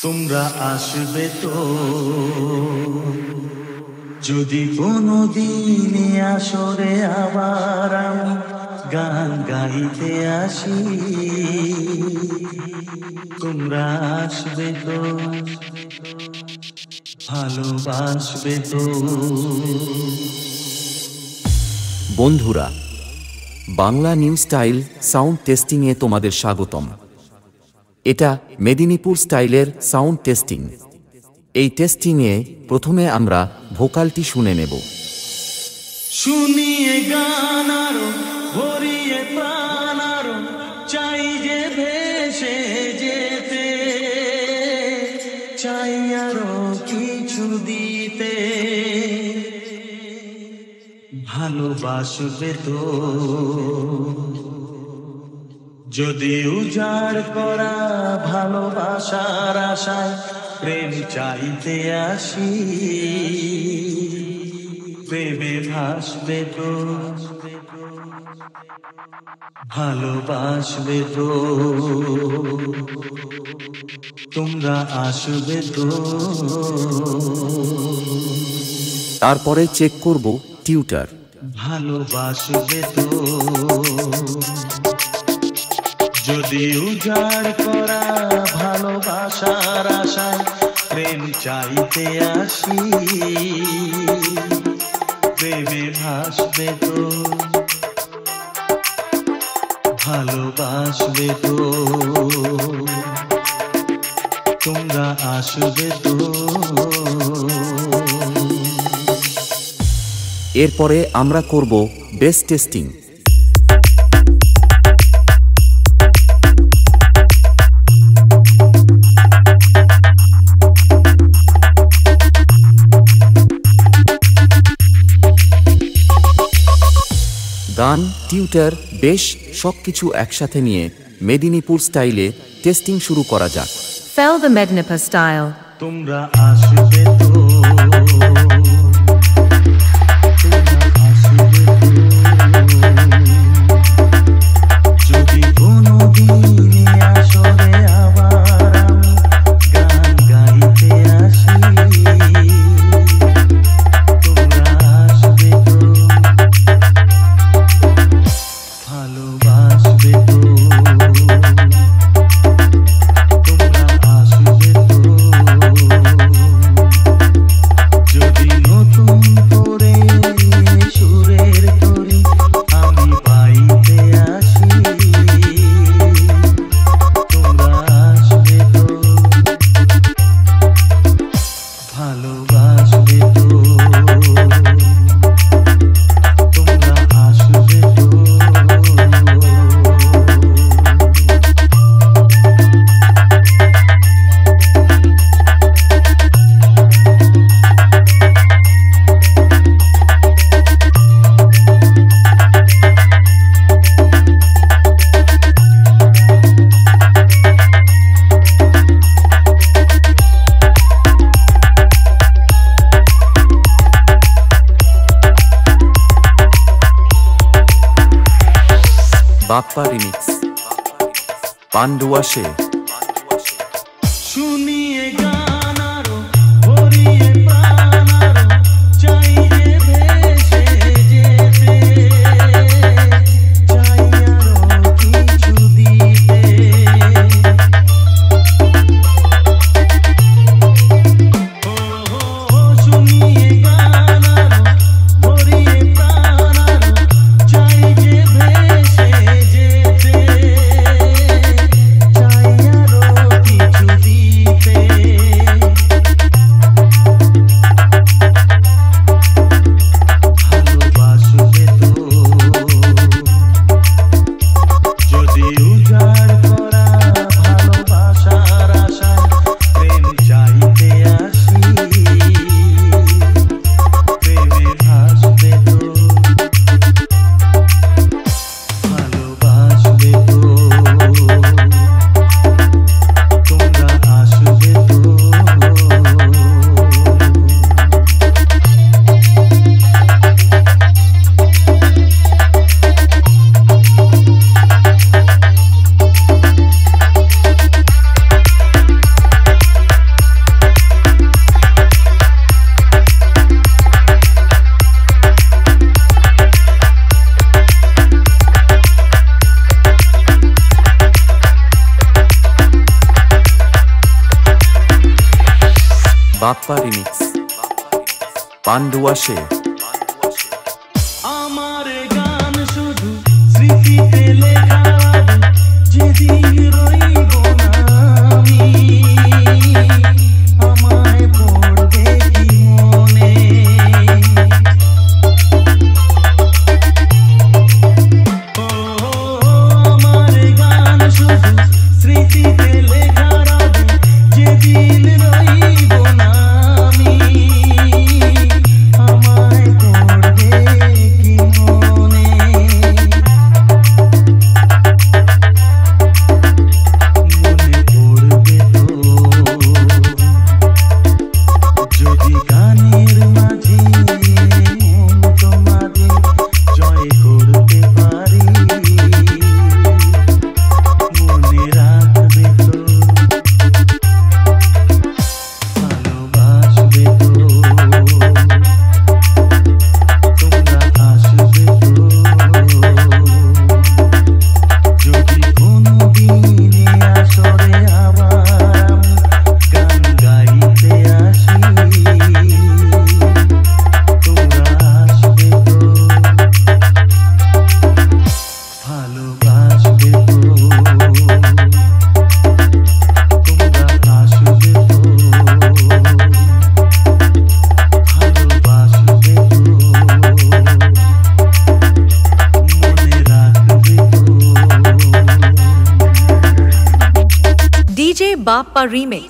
তোমরা আসবে তো যদি কোনোদিন আসরে আবার আমি গান গাইতে আসি, তোমরা আসবে তো ভালোবাসবে তো। বন্ধুরা, বাংলা নিউ স্টাইল সাউন্ড টেস্টিংয়ে তোমাদের স্বাগতম। এটা মেদিনীপুর স্টাইলের সাউন্ড টেস্টিং। এই টেস্টিংয়ে প্রথমে আমরা ভোকালটি শুনে নেব। শুনিয়ে গান আরো ভরিয়ে প্রাণ আরো চাই যে ভেসে যেতে, চাই আরো কিছু দিতে, ভালোবাসবে তো যদি উজাড় করা ভালোবাসার আশায় প্রেম চাইতে আসি, প্রেমে ভাসবে তো ভালোবাসবে তো। তোমরা আসবে তো। তারপরে চেক করব টিউটার। ভালোবাসবে তো যদি উজাড় করা ভালোবাসার আশায় প্রেম চাইতে আসি, প্রেমে ভাসবে তো ভালোবাসবে তো। তোমরা আসবে তো। এরপরে আমরা করব বেস টেস্টিং। গান, টিউটার, বেশ সবকিছু একসাথে নিয়ে মেদিনীপুর স্টাইলে টেস্টিং শুরু করা যাক। Fell the Mednipur style. তোমরা আসবে তো যদি কোনোদিন আসরে আবার আমি গান গাইতে আসি, তোমরা আসবে তো ভালোবাসবে তো। তোমরা আসবে তো যদি নতুন করে সুরের তরি আমি পাইতে আসি, তোমরা আসবে তো ভালোবাসবে তো। তোমরা আসবে তো। বাপ্পা রিমিক্স, পান্ডুয়া সে। শুনিয়ে গান আরো ভরিয়ে প্রাণ আরো চাই যে ভেসে যেতে, চাই আরো কিছু দিতে, শুনিয়ে গান আরো ভরিয়ে প্রাণ আরো চাই যে ভেসে যেতে, চাই আরো কিছু দিতে, বাপ্পা রিমিক্স পান্ডুয়া সে আমার গান শুধু স্মৃতিতে লেখা, যেদিন রইব না আমি, আমায় পড়বে কি মনে। ও আমার গান শুধু স্মৃতিতে লেখা, যেদিন রইব না আমি, আমায় পড়বে কি মনে। মনে পড়বে তো যদি গানের মাঝে মন তোমাদের জয় করতে পারি। মনে রাখবে তো, ভালোবাসবে তো, তোমরা আসবে তো। যদি কোনো দিনে আসরে আবার গান গাইতে আসি, তোমরা আসবে তো, ভালোবাসবে তো, তোমরা আসবে তো, ভালোবাসবে তো, মনে রাখবে তো। DJ Bappa Remix